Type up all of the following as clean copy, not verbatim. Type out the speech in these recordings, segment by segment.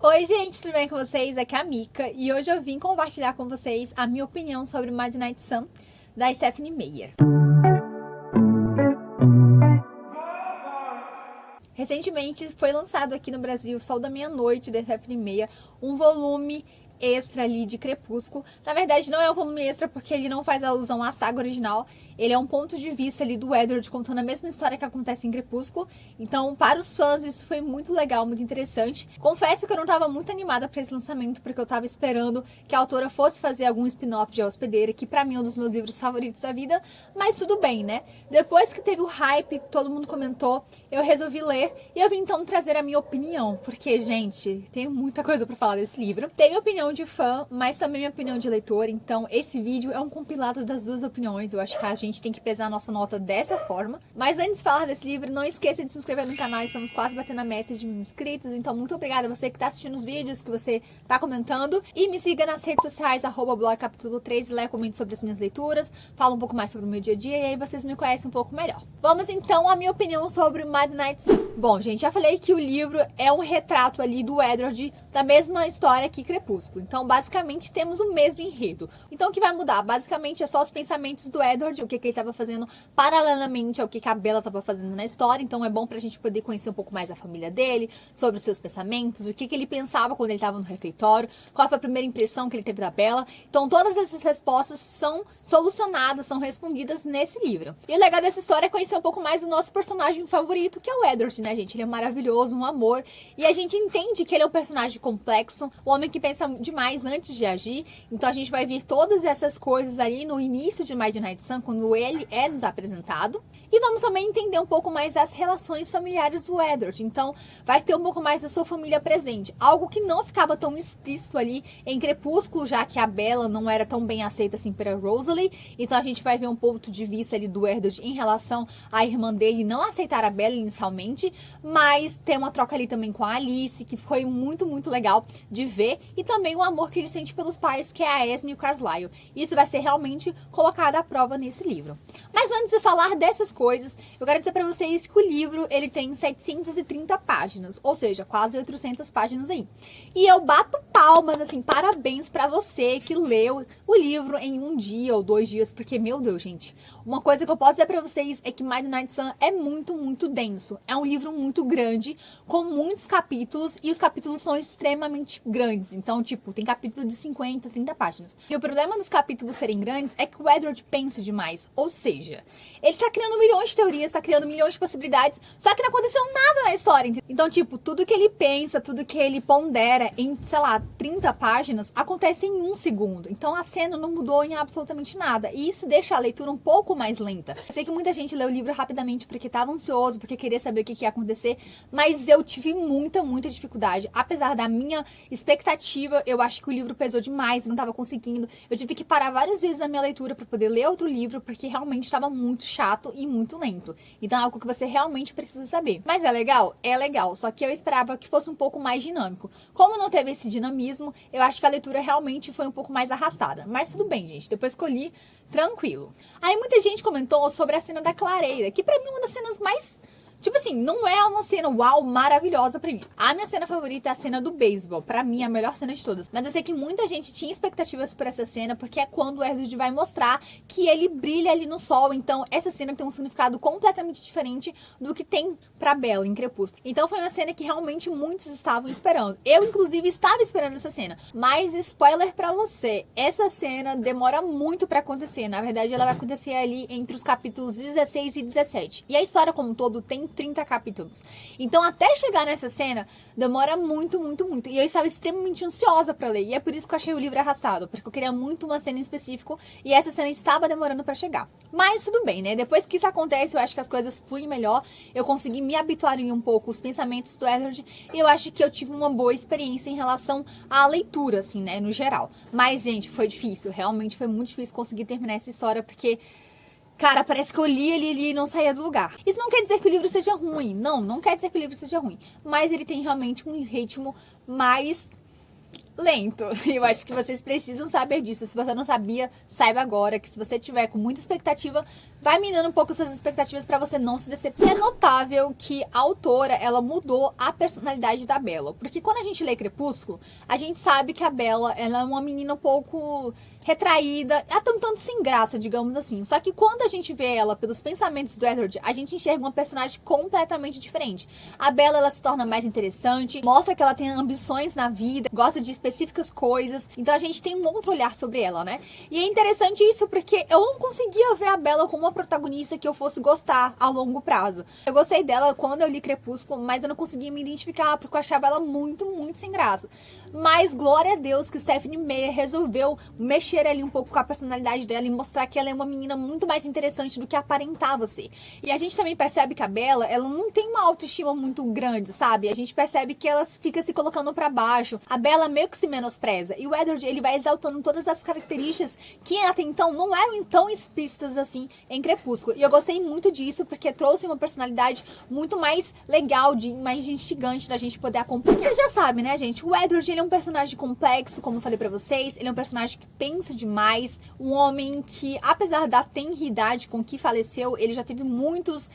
Oi gente, tudo bem com vocês? Aqui é a Mika e hoje eu vim compartilhar com vocês a minha opinião sobre Midnight Sun, da Stephenie Meyer. Recentemente foi lançado aqui no Brasil, Sol da Meia-Noite, da Stephenie Meyer, um volume extra ali de Crepúsculo. Na verdade não é um volume extra porque ele não faz alusão à saga original, ele é um ponto de vista ali do Edward contando a mesma história que acontece em Crepúsculo. Então para os fãs isso foi muito legal, muito interessante. Confesso que eu não estava muito animada para esse lançamento porque eu estava esperando que a autora fosse fazer algum spin-off de A Hospedeira, que pra mim é um dos meus livros favoritos da vida, mas tudo bem, né? Depois que teve o hype, todo mundo comentou, eu resolvi ler e eu vim então trazer a minha opinião, porque gente, tem muita coisa para falar desse livro. Tem minha opinião de fã, mas também minha opinião de leitor, então esse vídeo é um compilado das duas opiniões. Eu acho que a gente tem que pesar a nossa nota dessa forma. Mas antes de falar desse livro, não esqueça de se inscrever no canal, estamos quase batendo a meta de 1.000 inscritos, então muito obrigada a você que está assistindo os vídeos, que você está comentando, e me siga nas redes sociais, @blogcapitulo3, e lá eu comento sobre as minhas leituras, falo um pouco mais sobre o meu dia a dia, e aí vocês me conhecem um pouco melhor. Vamos então à minha opinião sobre Midnight Sun. Bom, gente, já falei que o livro é um retrato ali do Edward, da mesma história que Crepúsculo. Então, basicamente, temos o mesmo enredo. Então, o que vai mudar? Basicamente, é só os pensamentos do Edward, o que ele estava fazendo paralelamente ao que a Bella estava fazendo na história. Então, é bom pra gente poder conhecer um pouco mais a família dele, sobre os seus pensamentos, o que ele pensava quando ele estava no refeitório, qual foi a primeira impressão que ele teve da Bella. Então, todas essas respostas são solucionadas, são respondidas nesse livro. E o legal dessa história é conhecer um pouco mais do nosso personagem favorito, que é o Edward, né, gente? Ele é maravilhoso, um amor. E a gente entende que ele é um personagem complexo, um homem que pensa demais antes de agir. Então a gente vai ver todas essas coisas ali no início de Midnight Sun, quando ele é nos apresentado. E vamos também entender um pouco mais as relações familiares do Edward. Então vai ter um pouco mais da sua família presente. Algo que não ficava tão explícito ali em Crepúsculo, já que a Bella não era tão bem aceita assim pela Rosalie. Então a gente vai ver um ponto de vista ali do Edward em relação à irmã dele não aceitar a Bella inicialmente, mas tem uma troca ali também com a Alice, que foi muito, muito legal de ver. E também o amor que ele sente pelos pais, que é a Esme e o Carlisle. Isso vai ser realmente colocado à prova nesse livro. Mas antes de falar dessas coisas, eu quero dizer pra vocês que o livro ele tem 730 páginas, ou seja, quase 800 páginas aí. E eu bato palmas, assim, parabéns pra você que leu o livro em 1 dia ou 2 dias, porque, meu Deus, gente, uma coisa que eu posso dizer pra vocês é que Midnight Sun é muito, muito denso. É um livro muito grande, com muitos capítulos, e os capítulos são extremamente grandes. Então, tipo, tem capítulo de 50, 30 páginas. E o problema dos capítulos serem grandes é que o Edward pensa demais. Ou seja, ele tá criando milhões de teorias, tá criando milhões de possibilidades, só que não aconteceu nada na história. Então, tipo, tudo que ele pensa, tudo que ele pondera em, sei lá, 30 páginas, acontece em 1 segundo. Então, a cena não mudou em absolutamente nada. E isso deixa a leitura um pouco mais lenta. Eu sei que muita gente leu o livro rapidamente porque tava ansioso, porque queria saber o que ia acontecer, mas eu tive muita, muita dificuldade. Apesar da minha expectativa, eu acho que o livro pesou demais, não tava conseguindo. Eu tive que parar várias vezes a minha leitura para poder ler outro livro, porque realmente estava muito chato e muito lento. Então é algo que você realmente precisa saber. Mas é legal? É legal, só que eu esperava que fosse um pouco mais dinâmico. Como não teve esse dinamismo, eu acho que a leitura realmente foi um pouco mais arrastada. Mas tudo bem, gente, depois que eu li, tranquilo. Aí muita gente comentou sobre a cena da clareira, que pra mim é uma das cenas mais... Tipo assim, não é uma cena uau, maravilhosa pra mim. A minha cena favorita é a cena do beisebol. Pra mim, é a melhor cena de todas. Mas eu sei que muita gente tinha expectativas por essa cena, porque é quando o Edward vai mostrar que ele brilha ali no sol. Então, essa cena tem um significado completamente diferente do que tem pra Bella em Crepúsculo. Então, foi uma cena que realmente muitos estavam esperando. Eu, inclusive, estava esperando essa cena. Mas, spoiler pra você, essa cena demora muito pra acontecer. Na verdade, ela vai acontecer ali entre os capítulos 16 e 17. E a história como um todo tem 30 capítulos. Então, até chegar nessa cena, demora muito, muito, muito. E eu estava extremamente ansiosa pra ler. E é por isso que eu achei o livro arrastado. Porque eu queria muito uma cena em específico. E essa cena estava demorando pra chegar. Mas tudo bem, né? Depois que isso acontece, eu acho que as coisas fluem melhor. Eu consegui me habituar em um pouco os pensamentos do Edward. E eu acho que eu tive uma boa experiência em relação à leitura, assim, né? No geral. Mas, gente, foi difícil. Realmente foi muito difícil conseguir terminar essa história. Porque... cara, parece que eu li ele e não saía do lugar. Isso não quer dizer que o livro seja ruim. Não quer dizer que o livro seja ruim. Mas ele tem realmente um ritmo mais lento. Eu acho que vocês precisam saber disso. Se você não sabia, saiba agora que se você tiver com muita expectativa, vai minando um pouco suas expectativas pra você não se decepcionar. É notável que a autora, ela mudou a personalidade da Bella, porque quando a gente lê Crepúsculo, a gente sabe que a Bella, ela é uma menina um pouco retraída, até um tanto sem graça, digamos assim. Só que quando a gente vê ela pelos pensamentos do Edward, a gente enxerga uma personagem completamente diferente. A Bella, ela se torna mais interessante, mostra que ela tem ambições na vida, gosta de específicas coisas, então a gente tem um outro olhar sobre ela, né? E é interessante isso porque eu não conseguia ver a Bella como uma protagonista que eu fosse gostar a longo prazo. Eu gostei dela quando eu li Crepúsculo, mas eu não conseguia me identificar porque eu achava ela muito, muito sem graça. Mas glória a Deus que Stephenie Meyer resolveu mexer ali um pouco com a personalidade dela e mostrar que ela é uma menina muito mais interessante do que aparentava ser. E a gente também percebe que a Bella, ela não tem uma autoestima muito grande, sabe? A gente percebe que ela fica se colocando pra baixo. A Bella meio que se menospreza. E o Edward, ele vai exaltando todas as características que até então não eram tão explícitas assim em Crepúsculo. E eu gostei muito disso porque trouxe uma personalidade muito mais legal, mais instigante da gente poder acompanhar. Você já sabe, né, gente? O Edward, ele é um personagem complexo, como eu falei pra vocês. Ele é um personagem que pensa demais. Um homem que, apesar da tenridade com que faleceu, ele já teve muitos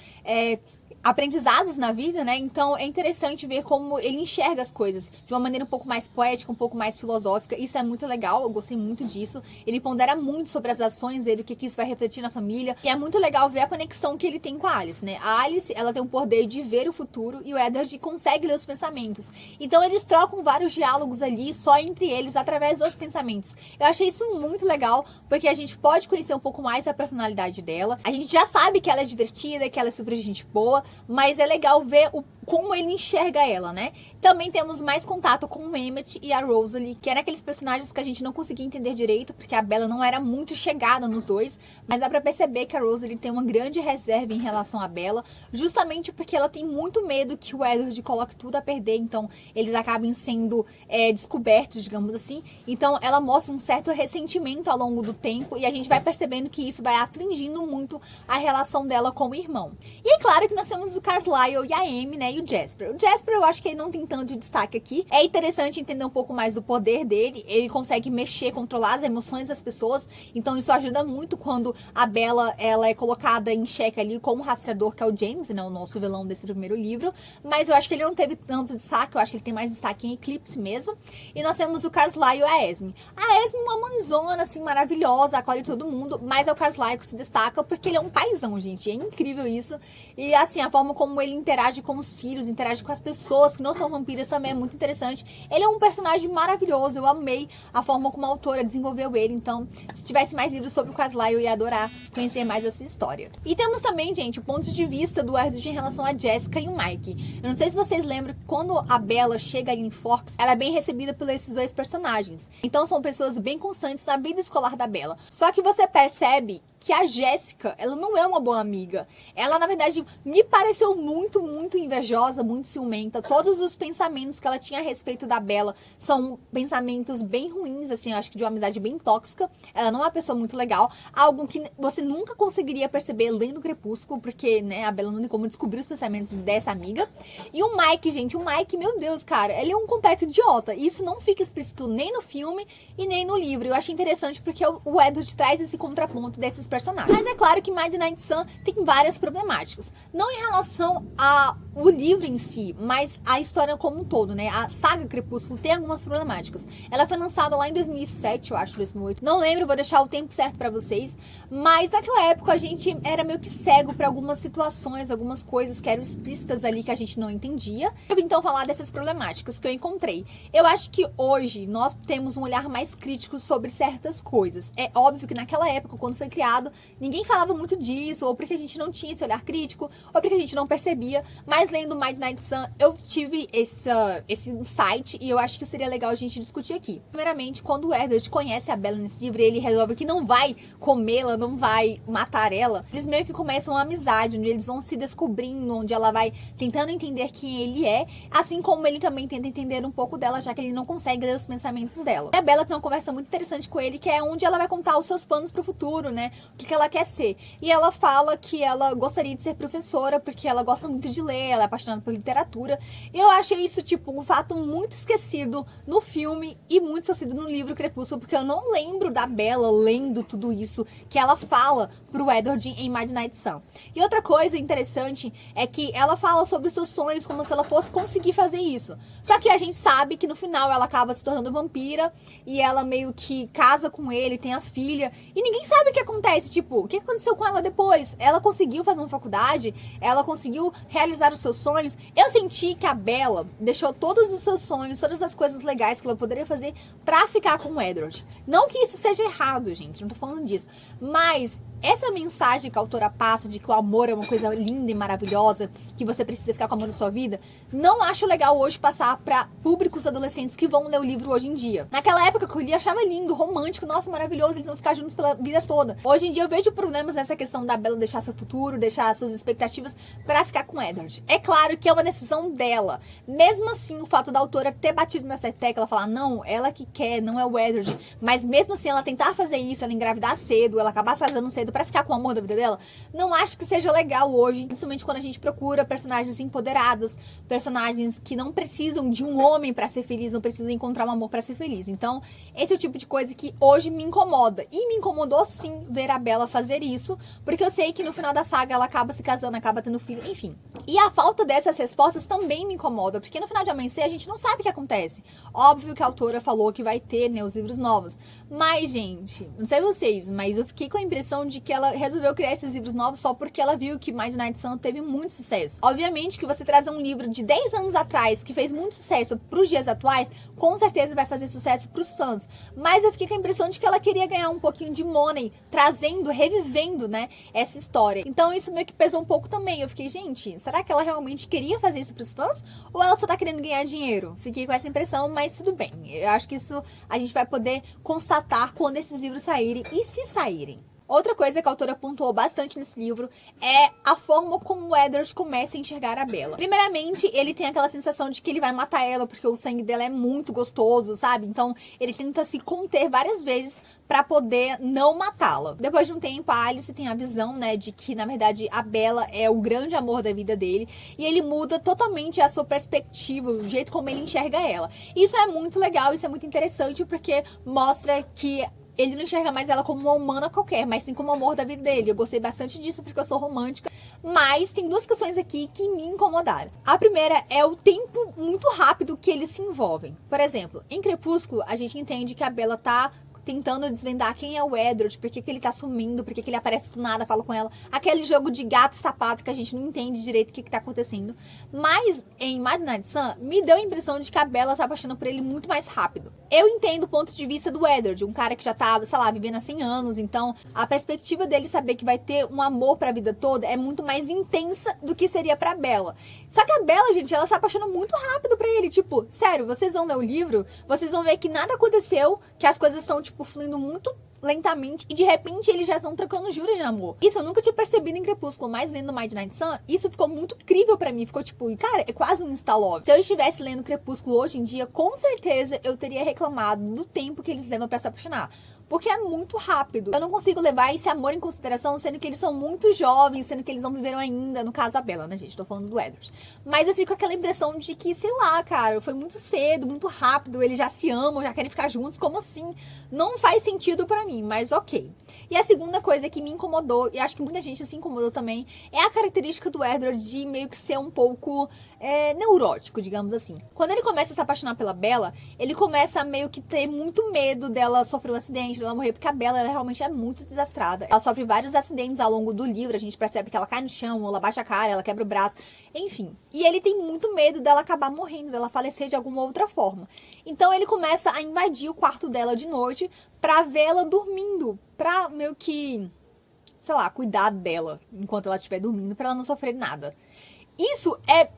aprendizados na vida, né? Então é interessante ver como ele enxerga as coisas de uma maneira um pouco mais poética, um pouco mais filosófica. Isso é muito legal, eu gostei muito disso. Ele pondera muito sobre as ações dele, o que isso vai refletir na família. E é muito legal ver a conexão que ele tem com a Alice, né? A Alice, ela tem o poder de ver o futuro e o Edward consegue ler os pensamentos. Então eles trocam vários diálogos ali só entre eles através dos pensamentos. Eu achei isso muito legal, porque a gente pode conhecer um pouco mais a personalidade dela. A gente já sabe que ela é divertida, que ela é super gente boa, mas é legal ver como ele enxerga ela, né? Também temos mais contato com o Emmett e a Rosalie, que eram aqueles personagens que a gente não conseguia entender direito, porque a Bella não era muito chegada nos dois, mas dá pra perceber que a Rosalie tem uma grande reserva em relação à Bella, justamente porque ela tem muito medo que o Edward coloque tudo a perder, então eles acabem sendo descobertos, digamos assim. Então ela mostra um certo ressentimento ao longo do tempo, e a gente vai percebendo que isso vai afligindo muito a relação dela com o irmão. E é claro que nós temos o Carlisle e a Amy, né, e o Jasper. O Jasper, eu acho que ele não tem tanto destaque aqui. É interessante entender um pouco mais do poder dele. Ele consegue mexer, controlar as emoções das pessoas. Então isso ajuda muito quando a Bella, ela é colocada em xeque ali com o rastreador, que é o James, né, o nosso vilão desse primeiro livro. Mas eu acho que ele não teve tanto destaque. Eu acho que ele tem mais destaque em Eclipse mesmo. E nós temos o Carlisle e a Esme. A Esme é uma mãezona, assim, maravilhosa, acolhe todo mundo. Mas é o Carlisle que se destaca porque ele é um paizão, gente. É incrível isso. E assim, a forma como ele interage com os filhos, interage com as pessoas que não são vampiras também é muito interessante. Ele é um personagem maravilhoso, eu amei a forma como a autora desenvolveu ele, então se tivesse mais livros sobre o Carlisle eu ia adorar conhecer mais a sua história. E temos também, gente, o ponto de vista do Edward em relação a Jessica e o Mike. Eu não sei se vocês lembram que quando a Bella chega ali em Forks, ela é bem recebida por esses dois personagens. Então são pessoas bem constantes na vida escolar da Bella. Só que você percebe que a Jéssica, ela não é uma boa amiga. Ela, na verdade, me pareceu muito, muito invejosa, muito ciumenta. Todos os pensamentos que ela tinha a respeito da Bella são pensamentos bem ruins, assim, eu acho que de uma amizade bem tóxica. Ela não é uma pessoa muito legal. Algo que você nunca conseguiria perceber lendo Crepúsculo, porque, né, a Bella não tem como descobrir os pensamentos dessa amiga. E o Mike, gente, o Mike, meu Deus, cara, ele é um completo idiota. E isso não fica explícito nem no filme e nem no livro. Eu achei interessante porque o Edward traz esse contraponto desses personagens. Mas é claro que Midnight Sun tem várias problemáticas. Não em relação ao livro em si, mas a história como um todo, né? A saga Crepúsculo tem algumas problemáticas. Ela foi lançada lá em 2007, eu acho, 2008. Não lembro, vou deixar o tempo certo pra vocês. Mas naquela época a gente era meio que cego pra algumas situações, algumas coisas que eram explícitas ali que a gente não entendia. Eu vim então falar dessas problemáticas que eu encontrei. Eu acho que hoje nós temos um olhar mais crítico sobre certas coisas. É óbvio que naquela época, quando foi criado, ninguém falava muito disso, ou porque a gente não tinha esse olhar crítico, ou porque a gente não percebia. Mas lendo Midnight Sun, eu tive esse insight e eu acho que seria legal a gente discutir aqui. Primeiramente, quando o Edward conhece a Bella nesse livro, ele resolve que não vai comê-la, não vai matar ela. Eles meio que começam uma amizade, onde eles vão se descobrindo, onde ela vai tentando entender quem ele é, assim como ele também tenta entender um pouco dela, já que ele não consegue ler os pensamentos dela. E a Bella tem uma conversa muito interessante com ele, que é onde ela vai contar os seus planos pro futuro, né? o que ela quer ser. E ela fala que ela gostaria de ser professora porque ela gosta muito de ler, ela é apaixonada por literatura. E eu achei isso, tipo, um fato muito esquecido no filme e muito esquecido no livro Crepúsculo, porque eu não lembro da Bella lendo tudo isso que ela fala pro Edward em Midnight Sun. E outra coisa interessante é que ela fala sobre os seus sonhos como se ela fosse conseguir fazer isso. Só que a gente sabe que no final ela acaba se tornando vampira e ela meio que casa com ele, tem a filha, e ninguém sabe o que acontece, tipo, o que aconteceu com ela depois? Ela conseguiu fazer uma faculdade? Ela conseguiu realizar os seus sonhos? Eu senti que a Bella deixou todos os seus sonhos, todas as coisas legais que ela poderia fazer pra ficar com o Edward. Não que isso seja errado, gente, não tô falando disso, mas essa mensagem que a autora passa de que o amor é uma coisa linda e maravilhosa, que você precisa ficar com o amor na sua vida, não acho legal hoje passar pra públicos adolescentes que vão ler o livro hoje em dia. Naquela época que eu li, achava lindo, romântico, nossa, maravilhoso, eles vão ficar juntos pela vida toda. Hoje em dia eu vejo problemas nessa questão da Bella deixar seu futuro, deixar suas expectativas pra ficar com Edward. É claro que é uma decisão dela. Mesmo assim, o fato da autora ter batido nessa tecla, ela falar, não, ela que quer, não é o Edward, mas mesmo assim ela tentar fazer isso, ela engravidar cedo, ela acabar se casando cedo pra ficar com o amor da vida dela, não acho que seja legal hoje, principalmente quando a gente procura personagens empoderadas, personagens que não precisam de um homem pra ser feliz, não precisam encontrar um amor pra ser feliz. Então, esse é o tipo de coisa que hoje me incomoda. E me incomodou sim ver a Bella fazer isso, porque eu sei que no final da saga ela acaba se casando, acaba tendo filho, enfim. E a falta dessas respostas também me incomoda, porque no final de Amanhecer a gente não sabe o que acontece. Óbvio que a autora falou que vai ter, né, os livros novos. Mas, gente, não sei vocês, mas eu fiquei com a impressão de que ela resolveu criar esses livros novos só porque ela viu que Midnight Sun teve muito sucesso. Obviamente que você trazer um livro de 10 anos atrás que fez muito sucesso pros dias atuais, com certeza vai fazer sucesso pros fãs. Mas eu fiquei com a impressão de que ela queria ganhar um pouquinho de money, trazendo, revivendo, né, essa história. Então isso meio que pesou um pouco também. Eu fiquei, gente, será que ela realmente queria fazer isso pros fãs? Ou ela só tá querendo ganhar dinheiro? Fiquei com essa impressão, mas tudo bem. Eu acho que isso a gente vai poder constatar quando esses livros saírem e se saírem. Outra coisa que a autora pontuou bastante nesse livro é a forma como o Edward começa a enxergar a Bella. Primeiramente, ele tem aquela sensação de que ele vai matar ela porque o sangue dela é muito gostoso, sabe? Então, ele tenta se conter várias vezes pra poder não matá-la. Depois de um tempo, a Alice tem a visão, né, de que, na verdade, a Bella é o grande amor da vida dele. E ele muda totalmente a sua perspectiva, o jeito como ele enxerga ela. Isso é muito legal, isso é muito interessante, porque mostra que ele não enxerga mais ela como uma humana qualquer, mas sim como o amor da vida dele. Eu gostei bastante disso porque eu sou romântica. Mas tem duas questões aqui que me incomodaram. A primeira é o tempo muito rápido que eles se envolvem. Por exemplo, em Crepúsculo, a gente entende que a Bella tá tentando desvendar quem é o Edward, por que ele tá sumindo, por que ele aparece do nada, fala com ela. Aquele jogo de gato e sapato que a gente não entende direito o que tá acontecendo. Mas em Midnight Sun, me deu a impressão de que a Bella se apaixona por ele muito mais rápido. Eu entendo o ponto de vista do Edward, um cara que já tá, sei lá, vivendo há 100 anos, então a perspectiva dele saber que vai ter um amor pra vida toda é muito mais intensa do que seria pra Bella. Só que a Bella, gente, ela se apaixona muito rápido pra ele, tipo, sério, vocês vão ler o livro, vocês vão ver que nada aconteceu, que as coisas estão, tipo, fluindo muito lentamente e de repente eles já estão trocando juras de amor. Isso eu nunca tinha percebido em Crepúsculo, mas lendo Midnight Sun, isso ficou muito incrível pra mim. Ficou tipo, cara, é quase um insta-love. Se eu estivesse lendo Crepúsculo hoje em dia, com certeza eu teria reclamado do tempo que eles levam pra se apaixonar. Porque é muito rápido. Eu não consigo levar esse amor em consideração, sendo que eles são muito jovens, sendo que eles não viveram ainda, no caso a Bella, né, gente? Tô falando do Edward. Mas eu fico com aquela impressão de que, sei lá, cara, foi muito cedo, muito rápido, eles já se amam, já querem ficar juntos, como assim? Não faz sentido pra mim, mas ok. E a segunda coisa que me incomodou, e acho que muita gente se incomodou também, é a característica do Edward de meio que ser um pouco neurótico, digamos assim. Quando ele começa a se apaixonar pela Bella, ele começa a meio que ter muito medo dela sofrer um acidente, dela morrer, porque a Bella, ela realmente é muito desastrada. Ela sofre vários acidentes ao longo do livro, a gente percebe que ela cai no chão, ela baixa a cara, ela quebra o braço, enfim. E ele tem muito medo dela acabar morrendo, dela falecer de alguma outra forma. Então ele começa a invadir o quarto dela de noite pra vê-la dormindo, pra meio que, sei lá, cuidar dela enquanto ela estiver dormindo, pra ela não sofrer nada. Isso é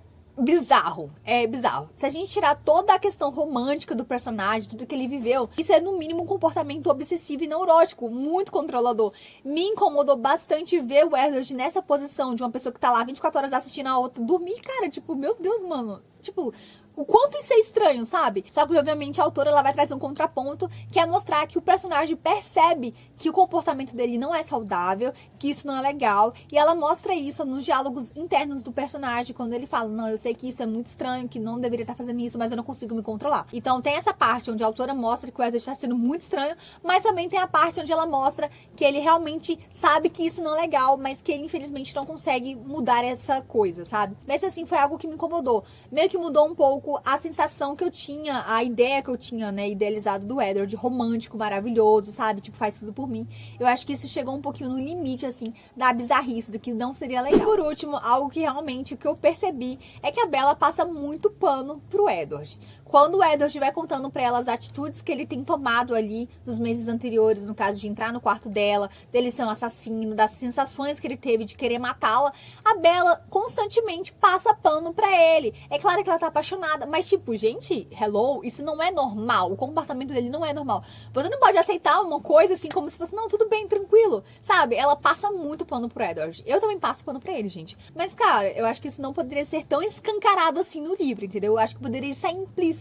bizarro, é bizarro. Se a gente tirar toda a questão romântica do personagem, tudo que ele viveu, isso é no mínimo um comportamento obsessivo e neurótico, muito controlador. Me incomodou bastante ver o Edward nessa posição de uma pessoa que tá lá 24 horas assistindo a outra dormir, cara, tipo, meu Deus, mano. Tipo, o quanto isso é estranho, sabe? Só que, obviamente, a autora ela vai trazer um contraponto, que é mostrar que o personagem percebe que o comportamento dele não é saudável, que isso não é legal, e ela mostra isso nos diálogos internos do personagem, quando ele fala, não, eu sei que isso é muito estranho, que não deveria estar fazendo isso, mas eu não consigo me controlar. Então tem essa parte onde a autora mostra que o Edward está sendo muito estranho, mas também tem a parte onde ela mostra que ele realmente sabe que isso não é legal, mas que ele, infelizmente, não consegue mudar essa coisa, sabe? Mas, assim, foi algo que me incomodou. Meio que mudou um pouco a sensação que eu tinha, a ideia que eu tinha, né, idealizado do Edward, romântico, maravilhoso, sabe? Tipo, faz tudo por mim. Eu acho que isso chegou um pouquinho no limite, assim, da bizarrice, do que não seria legal. E por último, algo que realmente, o que eu percebi, é que a Bella passa muito pano pro Edward. Quando o Edward vai contando pra ela as atitudes que ele tem tomado ali nos meses anteriores, no caso de entrar no quarto dela, dele ser um assassino, das sensações que ele teve de querer matá-la, a Bella constantemente passa pano pra ele. É claro que ela tá apaixonada, mas tipo, gente, hello, isso não é normal, o comportamento dele não é normal. Você não pode aceitar uma coisa assim como se fosse, não, tudo bem, tranquilo, sabe? Ela passa muito pano pro Edward. Eu também passo pano pra ele, gente. Mas, cara, eu acho que isso não poderia ser tão escancarado assim no livro, entendeu? Eu acho que poderia ser implícito.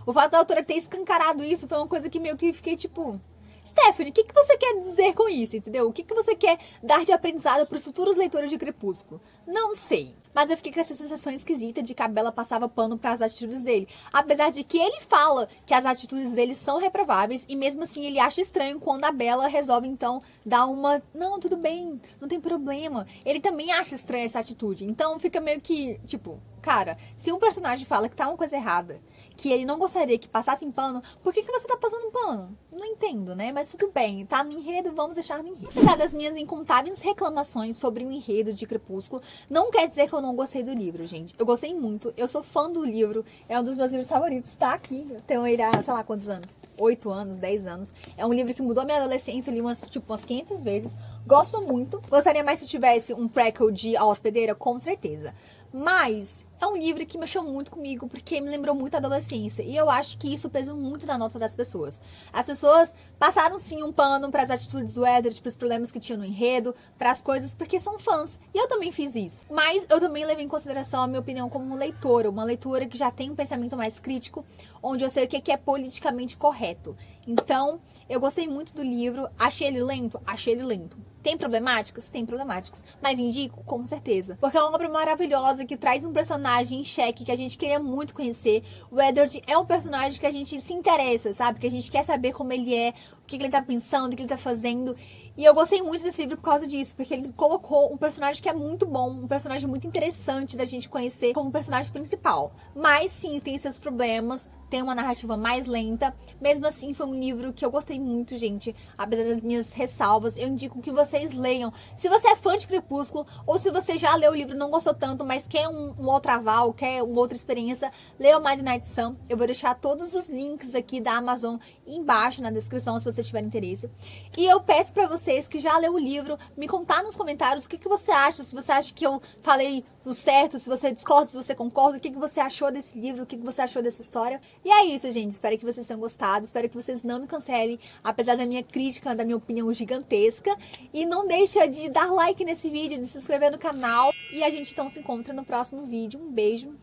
O fato da autora ter escancarado isso foi uma coisa que meio que fiquei tipo... Stephanie, o que você quer dizer com isso, entendeu? O que você quer dar de aprendizado para os futuros leitores de Crepúsculo? Não sei. Mas eu fiquei com essa sensação esquisita de que a Bella passava pano para as atitudes dele. Apesar de que ele fala que as atitudes dele são reprováveis e mesmo assim ele acha estranho quando a Bella resolve então dar uma... Não, tudo bem, não tem problema. Ele também acha estranha essa atitude. Então fica meio que, tipo... Cara, se um personagem fala que tá uma coisa errada, que ele não gostaria que passassem pano, por que você tá passando pano? Não entendo, né? Mas tudo bem, tá no enredo, vamos deixar no enredo. Apesar das minhas incontáveis reclamações sobre o enredo de Crepúsculo, não quer dizer que eu não gostei do livro, gente. Eu gostei muito, eu sou fã do livro, é um dos meus livros favoritos, tá aqui. Eu tenho ele há, sei lá quantos anos, 8 anos, 10 anos. É um livro que mudou minha adolescência, eu li umas 500 vezes. Gosto muito. Gostaria mais se tivesse um prequel de A Hospedeira, com certeza. Mas é um livro que mexeu muito comigo, porque me lembrou muito a adolescência. E eu acho que isso pesou muito na nota das pessoas. As pessoas passaram sim um pano para as atitudes do Edward, para os problemas que tinha no enredo, para as coisas, porque são fãs. E eu também fiz isso. Mas eu também levei em consideração a minha opinião como leitora. Uma leitora que já tem um pensamento mais crítico, onde eu sei o que é politicamente correto. Então, eu gostei muito do livro. Achei ele lento? Achei ele lento. Tem problemáticas? Tem problemáticas. Mas indico, com certeza. Porque é uma obra maravilhosa que traz um personagem em xeque que a gente queria muito conhecer. O Edward é um personagem que a gente se interessa, sabe? Que a gente quer saber como ele é, o que ele tá pensando, o que ele tá fazendo. E eu gostei muito desse livro por causa disso, porque ele colocou um personagem que é muito bom, um personagem muito interessante da gente conhecer como personagem principal. Mas sim, tem seus problemas, tem uma narrativa mais lenta. Mesmo assim, foi um livro que eu gostei muito, gente. Apesar das minhas ressalvas, eu indico que vocês leiam. Se você é fã de Crepúsculo, ou se você já leu o livro e não gostou tanto, mas quer um outro aval, quer uma outra experiência, leia o Midnight Sun. Eu vou deixar todos os links aqui da Amazon embaixo na descrição, se você tiver interesse. E eu peço pra vocês que já leu o livro, me contar nos comentários o que você acha, se você acha que eu falei o certo, se você discorda, se você concorda, o que você achou desse livro, o que você achou dessa história. E é isso, gente. Espero que vocês tenham gostado, espero que vocês não me cancelem, apesar da minha crítica, da minha opinião gigantesca. E não deixa de dar like nesse vídeo, de se inscrever no canal. E a gente então se encontra no próximo vídeo. Um beijo,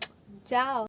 tchau!